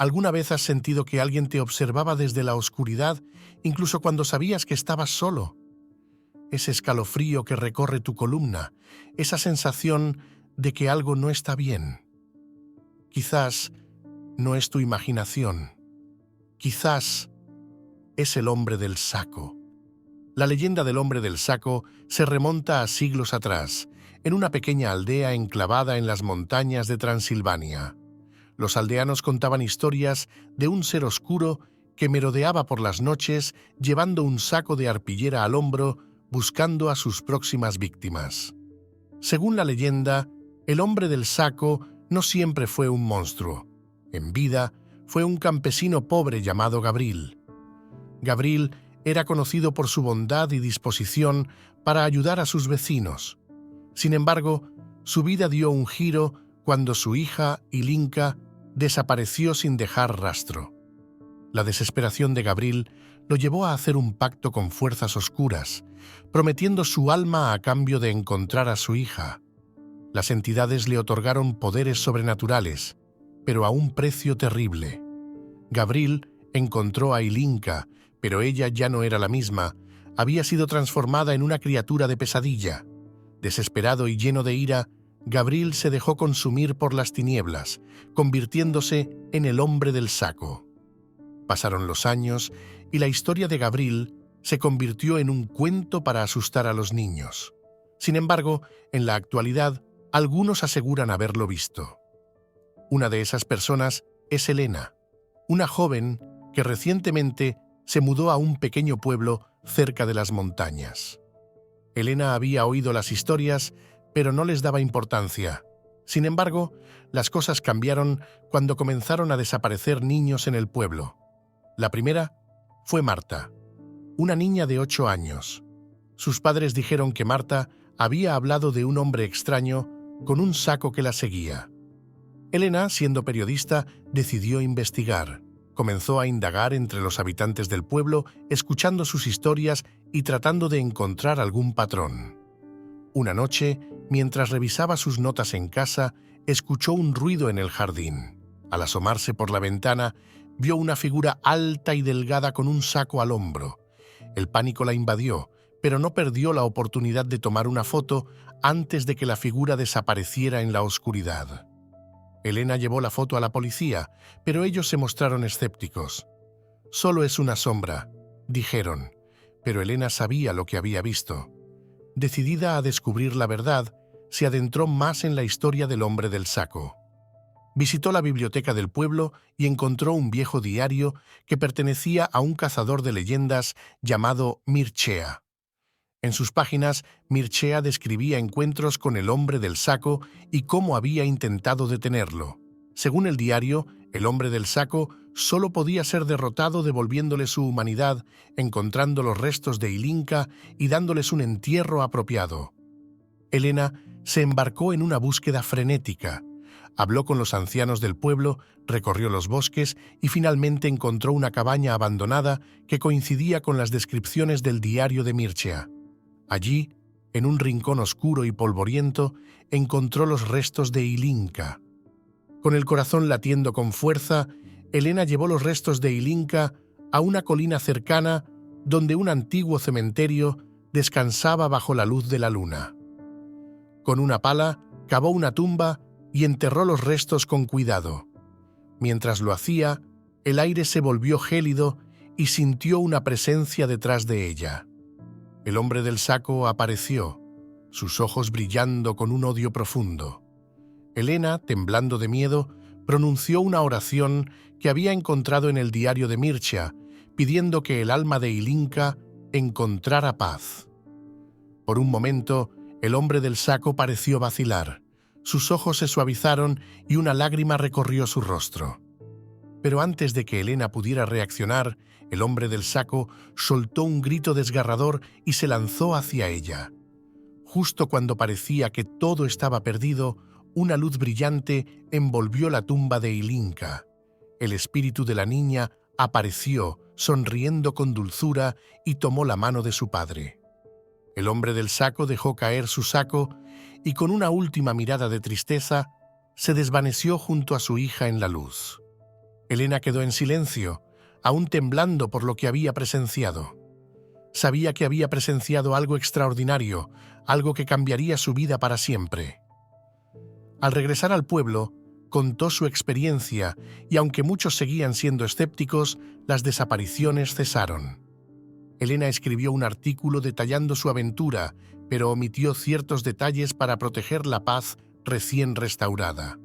¿Alguna vez has sentido que alguien te observaba desde la oscuridad, incluso cuando sabías que estabas solo? Ese escalofrío que recorre tu columna, esa sensación de que algo no está bien. Quizás no es tu imaginación. Quizás es el hombre del saco. La leyenda del hombre del saco se remonta a siglos atrás, en una pequeña aldea enclavada en las montañas de Transilvania. Los aldeanos contaban historias de un ser oscuro que merodeaba por las noches llevando un saco de arpillera al hombro buscando a sus próximas víctimas. Según la leyenda, el hombre del saco no siempre fue un monstruo. En vida, fue un campesino pobre llamado Gabriel. Gabriel era conocido por su bondad y disposición para ayudar a sus vecinos. Sin embargo, su vida dio un giro cuando su hija, Ilinka, desapareció sin dejar rastro. La desesperación de Gabriel lo llevó a hacer un pacto con fuerzas oscuras, prometiendo su alma a cambio de encontrar a su hija. Las entidades le otorgaron poderes sobrenaturales, pero a un precio terrible. Gabriel encontró a Ilinka, pero ella ya no era la misma, había sido transformada en una criatura de pesadilla. Desesperado y lleno de ira, Gabriel se dejó consumir por las tinieblas, convirtiéndose en el hombre del saco. Pasaron los años y la historia de Gabriel se convirtió en un cuento para asustar a los niños. Sin embargo, en la actualidad, algunos aseguran haberlo visto. Una de esas personas es Elena, una joven que recientemente se mudó a un pequeño pueblo cerca de las montañas. Elena había oído las historias, pero no les daba importancia. Sin embargo, las cosas cambiaron cuando comenzaron a desaparecer niños en el pueblo. La primera fue Marta, una niña de 8 años. Sus padres dijeron que Marta había hablado de un hombre extraño con un saco que la seguía. Elena, siendo periodista, decidió investigar. Comenzó a indagar entre los habitantes del pueblo, escuchando sus historias y tratando de encontrar algún patrón. Una noche, mientras revisaba sus notas en casa, escuchó un ruido en el jardín. Al asomarse por la ventana, vio una figura alta y delgada con un saco al hombro. El pánico la invadió, pero no perdió la oportunidad de tomar una foto antes de que la figura desapareciera en la oscuridad. Elena llevó la foto a la policía, pero ellos se mostraron escépticos. «Solo es una sombra», dijeron, pero Elena sabía lo que había visto. Decidida a descubrir la verdad, se adentró más en la historia del hombre del saco. Visitó la biblioteca del pueblo y encontró un viejo diario que pertenecía a un cazador de leyendas llamado Mircea. En sus páginas, Mircea describía encuentros con el hombre del saco y cómo había intentado detenerlo. Según el diario, el hombre del saco solo podía ser derrotado devolviéndole su humanidad, encontrando los restos de Ilinka y dándoles un entierro apropiado. Elena se embarcó en una búsqueda frenética. Habló con los ancianos del pueblo, recorrió los bosques y finalmente encontró una cabaña abandonada que coincidía con las descripciones del diario de Mircea. Allí, en un rincón oscuro y polvoriento, encontró los restos de Ilinka. Con el corazón latiendo con fuerza, Elena llevó los restos de Ilinka a una colina cercana donde un antiguo cementerio descansaba bajo la luz de la luna. Con una pala, cavó una tumba y enterró los restos con cuidado. Mientras lo hacía, el aire se volvió gélido y sintió una presencia detrás de ella. El hombre del saco apareció, sus ojos brillando con un odio profundo. Elena, temblando de miedo, pronunció una oración que había encontrado en el diario de Mircea, pidiendo que el alma de Ilinka encontrara paz. Por un momento, el hombre del saco pareció vacilar. Sus ojos se suavizaron y una lágrima recorrió su rostro. Pero antes de que Elena pudiera reaccionar, el hombre del saco soltó un grito desgarrador y se lanzó hacia ella. Justo cuando parecía que todo estaba perdido, una luz brillante envolvió la tumba de Ilinka. El espíritu de la niña apareció, sonriendo con dulzura, y tomó la mano de su padre. El hombre del saco dejó caer su saco y con una última mirada de tristeza se desvaneció junto a su hija en la luz. Elena quedó en silencio, aún temblando por lo que había presenciado. Sabía que había presenciado algo extraordinario, algo que cambiaría su vida para siempre. Al regresar al pueblo, contó su experiencia y aunque muchos seguían siendo escépticos, las desapariciones cesaron. Elena escribió un artículo detallando su aventura, pero omitió ciertos detalles para proteger la paz recién restaurada.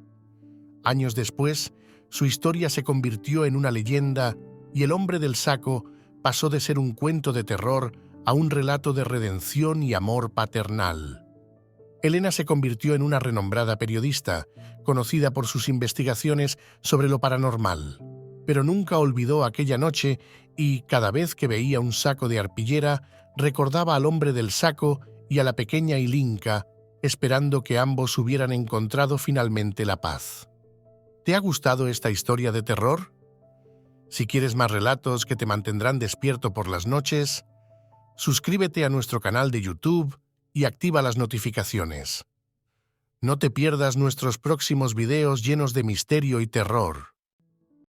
Años después, su historia se convirtió en una leyenda y el hombre del saco pasó de ser un cuento de terror a un relato de redención y amor paternal. Elena se convirtió en una renombrada periodista, conocida por sus investigaciones sobre lo paranormal, pero nunca olvidó aquella noche y, cada vez que veía un saco de arpillera, recordaba al hombre del saco y a la pequeña Ilinka, esperando que ambos hubieran encontrado finalmente la paz. ¿Te ha gustado esta historia de terror? Si quieres más relatos que te mantendrán despierto por las noches, suscríbete a nuestro canal de YouTube y activa las notificaciones. No te pierdas nuestros próximos videos llenos de misterio y terror.